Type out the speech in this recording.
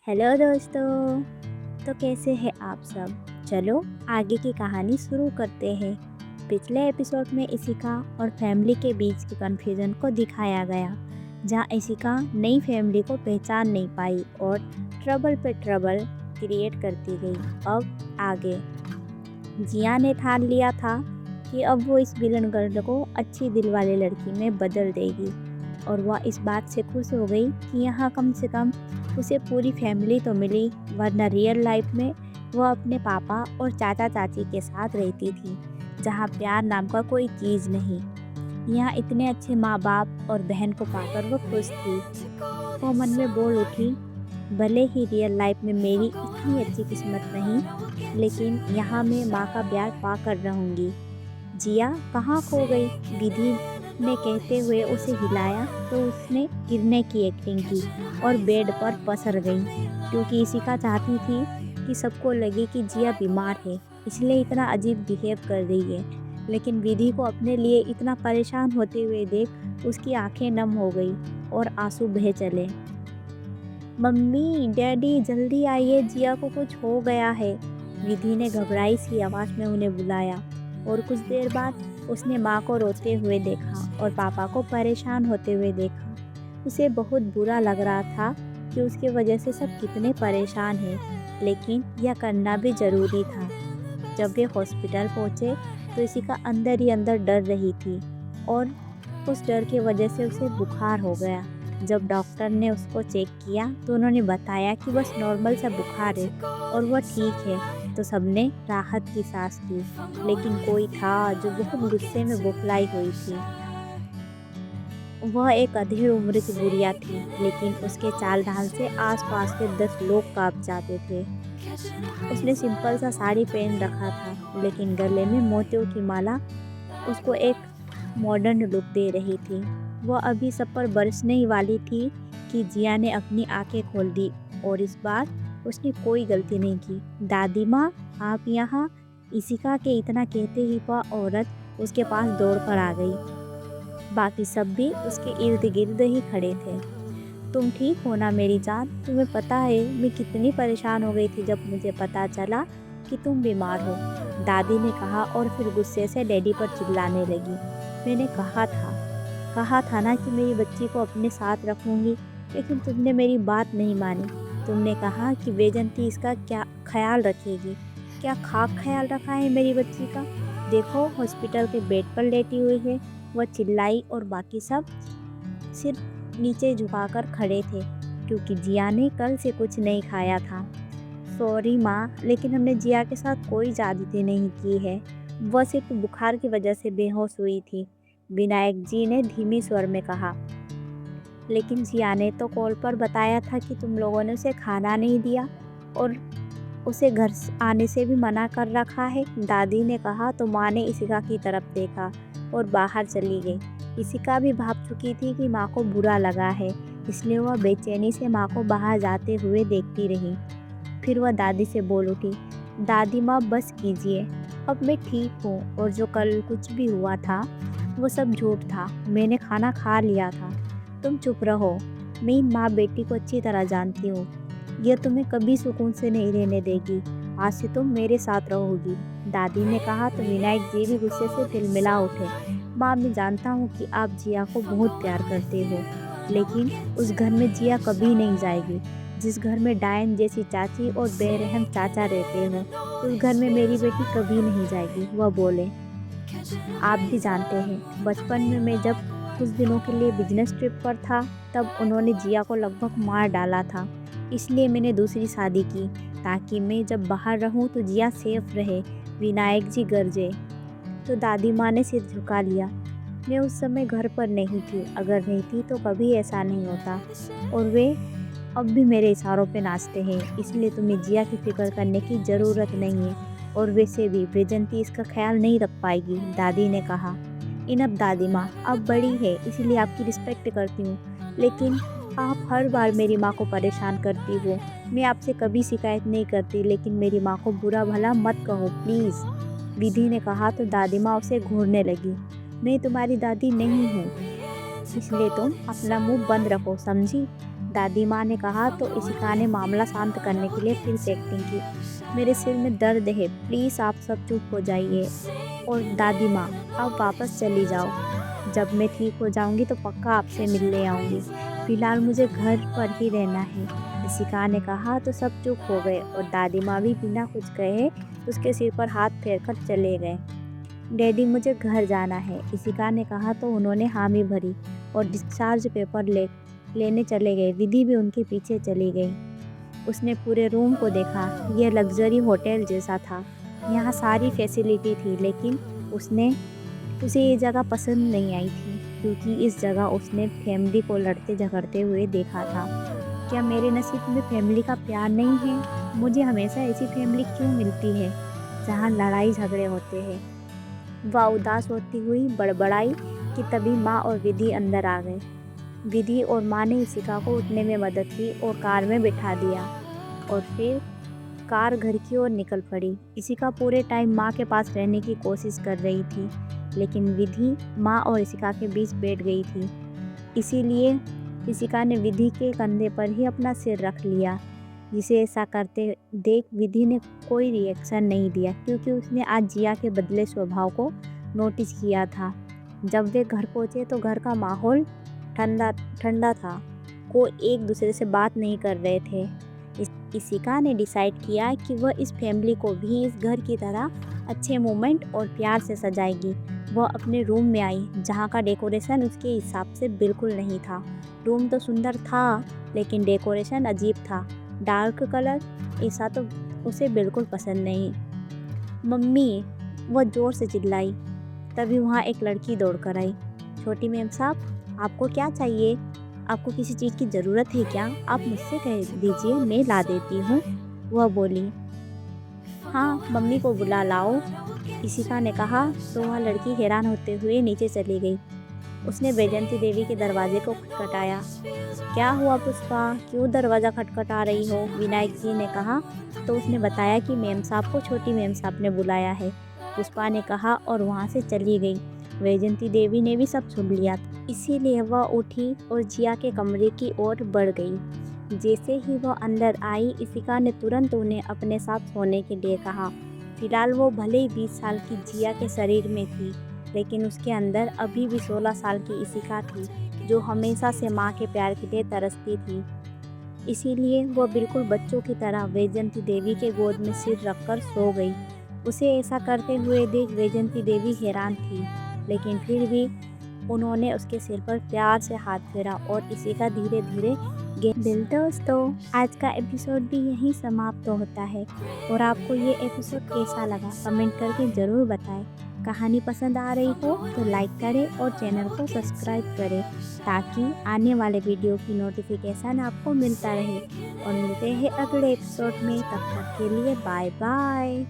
Hello दोस्तों। तो कैसे हैं आप सब? चलो आगे की कहानी शुरू करते हैं। पिछले एपिसोड में इशिका और फैमिली के बीच के कन्फ्यूजन को दिखाया गया, जहां इशिका नई फैमिली को पहचान नहीं पाई और ट्रबल पे ट्रबल क्रिएट करती गई। अब आगे जिया ने ठान लिया था कि अब वो इस विलन गर्ल को अच्छी दिल वाली लड़की में बदल देगी, और वह इस बात से खुश हो गई कि यहाँ कम से कम उसे पूरी फैमिली तो मिली, वरना रियल लाइफ में वह अपने पापा और चाचा चाची के साथ रहती थी, जहाँ प्यार नाम का कोई चीज़ नहीं। यहाँ इतने अच्छे माँ बाप और बहन को पाकर वो खुश थी। वो मन में बोल उठी, भले ही रियल लाइफ में मेरी इतनी अच्छी किस्मत नहीं, लेकिन यहाँ मैं माँ का प्यार पाकर रहूँगी। जिया कहाँ खो गई? विधि ने कहते हुए उसे हिलाया तो उसने गिरने की एक्टिंग की और बेड पर पसर गई, क्योंकि इशिका चाहती थी कि सबको लगे कि जिया बीमार है, इसलिए इतना अजीब बिहेव कर रही है। लेकिन विधि को अपने लिए इतना परेशान होते हुए देख उसकी आंखें नम हो गई और आंसू बह चले। मम्मी डैडी जल्दी आइए, जिया को कुछ हो गया है। विधि ने घबराई सी आवाज़ में उन्हें बुलाया, और कुछ देर बाद उसने माँ को रोते हुए देखा और पापा को परेशान होते हुए देखा। उसे बहुत बुरा लग रहा था कि उसकी वजह से सब कितने परेशान हैं, लेकिन यह करना भी ज़रूरी था। जब वे हॉस्पिटल पहुँचे तो इशिका अंदर ही अंदर डर रही थी, और उस डर की वजह से उसे बुखार हो गया। जब डॉक्टर ने उसको चेक किया तो उन्होंने बताया कि बस नॉर्मल सा बुखार है और वह ठीक है, तो सबने राहत की सांस ली। लेकिन कोई था जो बहुत गुस्से में बौखलाई हुई थी। वह एक अधेड़ उम्र की बुढ़िया थी, लेकिन उसके चाल ढाल से आसपास के 10 लोग कांप जाते थे। उसने सिंपल सा साड़ी पहन रखा था, लेकिन गले में मोतियों की माला उसको एक मॉडर्न लुक दे रही थी। वह अभी सब पर बरसने ही वाली थी कि जिया ने अपनी आंखें खोल दी, और इस बार उसने कोई गलती नहीं की। दादी माँ, आप यहाँ? इशिका के इतना कहते ही वह औरत उसके पास दौड़ कर आ गई। बाकी सब भी उसके इर्द गिर्द ही खड़े थे। तुम ठीक हो ना मेरी जान? तुम्हें पता है मैं कितनी परेशान हो गई थी जब मुझे पता चला कि तुम बीमार हो, दादी ने कहा, और फिर गुस्से से डैडी पर चिल्लाने लगी। मैंने कहा था ना कि मेरी बच्ची को अपने साथ रखूंगी, लेकिन तुमने मेरी बात नहीं मानी। तुमने कहा कि वैजंती इसका क्या ख्याल रखेगी। क्या खाक ख्याल रखा है मेरी बच्ची का? देखो हॉस्पिटल के बेड पर लेटी हुई है, वह चिल्लाई, और बाकी सब सिर नीचे झुकाकर खड़े थे, क्योंकि जिया ने कल से कुछ नहीं खाया था। सॉरी माँ, लेकिन हमने जिया के साथ कोई ज्यादती नहीं की है, वह सिर्फ बुखार की वजह से बेहोश हुई थी, विनायक जी ने धीमी स्वर में कहा। लेकिन जिया ने तो कॉल पर बताया था कि तुम लोगों ने उसे खाना नहीं दिया और उसे घर आने से भी मना कर रखा है, दादी ने कहा। तो माँ ने इशिका की तरफ देखा और बाहर चली गई। इशिका भी भाप चुकी थी कि माँ को बुरा लगा है, इसलिए वह बेचैनी से माँ को बाहर जाते हुए देखती रही। फिर वह दादी से बोल उठी, दादी माँ बस कीजिए, अब मैं ठीक हूँ, और जो कल कुछ भी हुआ था वो सब झूठ था, मैंने खाना खा लिया था। तुम चुप रहो, मैं इन माँ बेटी को अच्छी तरह जानती हूँ, यह तुम्हें कभी सुकून से नहीं रहने देगी। आज से तुम मेरे साथ रहोगी, दादी ने कहा। तो विनायक जी भी गुस्से से तिलमिला उठे। माँ, मैं जानता हूँ कि आप जिया को बहुत प्यार करते हो, लेकिन उस घर में जिया कभी नहीं जाएगी। जिस घर में डायन जैसी चाची और बेरहम चाचा रहते हो, उस घर में मेरी बेटी कभी नहीं जाएगी, वह बोले। आप भी जानते हैं, बचपन में मैं जब कुछ दिनों के लिए बिजनेस ट्रिप पर था, तब उन्होंने जिया को लगभग मार डाला था। इसलिए मैंने दूसरी शादी की, ताकि मैं जब बाहर रहूं तो जिया सेफ रहे, विनायक जी गरजे। तो दादी माँ ने सिर झुका लिया। मैं उस समय घर पर नहीं थी, अगर रहती तो कभी ऐसा नहीं होता, और वे अब भी मेरे इशारों पे नाचते हैं, इसलिए तुम्हें जिया की फिक्र करने की ज़रूरत नहीं है, और वैसे भी वैजंती इसका ख्याल नहीं रख पाएगी, दादी ने कहा। इनफ दादी माँ, अब बड़ी है इसलिए आपकी रिस्पेक्ट करती हूँ, लेकिन आप हर बार मेरी माँ को परेशान करती हो। मैं आपसे कभी शिकायत नहीं करती, लेकिन मेरी माँ को बुरा भला मत कहो प्लीज़, विधि ने कहा। तो दादी माँ उसे घूरने लगी। मैं तुम्हारी दादी नहीं हूँ, इसलिए तुम अपना मुंह बंद रखो, समझी? दादी माँ ने कहा तो इशिका ने मामला शांत करने के लिए फिर से एक्टिंग की। मेरे सिर में दर्द है, प्लीज़ आप सब चुप हो जाइए। और दादी माँ, अब वापस चली जाओ, जब मैं ठीक हो जाऊंगी तो पक्का आपसे मिलने आऊंगी, फिलहाल मुझे घर पर ही रहना है। इशिका ने कहा तो सब चुप हो गए और दादी माँ भी बिना कुछ कहे उसके सिर पर हाथ फेर कर चले गए। डैडी मुझे घर जाना है, इशिका ने कहा तो उन्होंने हामी भरी और डिस्चार्ज पेपर लेने चले गए। विधि भी उनके पीछे चली गई। उसने पूरे रूम को देखा। यह लग्जरी होटल जैसा था, यहाँ सारी फैसिलिटी थी, लेकिन उसे ये जगह पसंद नहीं आई थी, क्योंकि इस जगह उसने फैमिली को लड़ते झगड़ते हुए देखा था। क्या मेरे नसीब में फैमिली का प्यार नहीं है? मुझे हमेशा ऐसी फैमिली क्यों मिलती है जहाँ लड़ाई झगड़े होते हैं? वह उदास होती हुई बड़बड़ाई कि तभी माँ और विधि अंदर आ गए। विधि और माँ ने इशिका को उठने में मदद की और कार में बिठा दिया और फिर कार घर की ओर निकल पड़ी। इशिका पूरे टाइम माँ के पास रहने की कोशिश कर रही थी, लेकिन विधि माँ और इशिका के बीच बैठ गई थी। इसीलिए इशिका ने विधि के कंधे पर ही अपना सिर रख लिया। जिसे ऐसा करते देख विधि ने कोई रिएक्शन नहीं दिया, क्योंकि उसने आज जिया के बदले स्वभाव को नोटिस किया था। जब वे घर पहुँचे तो घर का माहौल ठंडा था। कोई एक दूसरे से बात नहीं कर रहे थे। इशिका ने डिसाइड किया कि वह इस फैमिली को भी इस घर की तरह अच्छे मोमेंट और प्यार से सजाएगी। वह अपने रूम में आई, जहाँ का डेकोरेशन उसके हिसाब से बिल्कुल नहीं था। रूम तो सुंदर था, लेकिन डेकोरेशन अजीब था। डार्क कलर, ऐसा तो उसे बिल्कुल पसंद नहीं। मम्मी, वह ज़ोर से चिल्लाई। तभी वहाँ एक लड़की दौड़कर आई। छोटी मैम साहब, आपको क्या चाहिए? आपको किसी चीज़ की ज़रूरत है क्या? आप मुझसे कह दीजिए, मैं ला देती हूँ, वह बोली। हाँ, मम्मी को बुला लाओ, इशिका ने कहा तो वह लड़की हैरान होते हुए नीचे चली गई। उसने वैजयंती देवी के दरवाजे को खटखटाया। क्या हुआ पुष्पा, क्यों दरवाज़ा खटखटा रही हो? विनायक जी ने कहा तो उसने बताया कि मैम साहब को छोटी मैम साहब ने बुलाया है, पुष्पा ने कहा और वहाँ से चली गई। वैजयंती देवी ने भी सब सुन लिया, इसीलिए वह उठी और जिया के कमरे की ओर बढ़ गई। जैसे ही वह अंदर आई, इशिका ने तुरंत उन्हें अपने साथ सोने के लिए कहा। फिलहाल वो भले ही 20 साल की जिया के शरीर में थी, लेकिन उसके अंदर अभी भी 16 साल की इशिका थी, जो हमेशा से माँ के प्यार के लिए तरसती थी। इसीलिए वह बिल्कुल बच्चों की तरह वैजयंती देवी के गोद में सिर रखकर सो गई। उसे ऐसा करते हुए देख वैजयंती देवी हैरान थी, लेकिन फिर भी उन्होंने उसके सिर पर प्यार से हाथ फेरा और इशिका धीरे धीरे दिल। दोस्तों, आज का एपिसोड भी यहीं समाप्त होता है और आपको ये एपिसोड कैसा लगा कमेंट करके ज़रूर बताएं। कहानी पसंद आ रही हो तो लाइक करें और चैनल को सब्सक्राइब करें, ताकि आने वाले वीडियो की नोटिफिकेशन आपको मिलता रहे। और मिलते हैं अगले एपिसोड में, तब तक के लिए बाय बाय।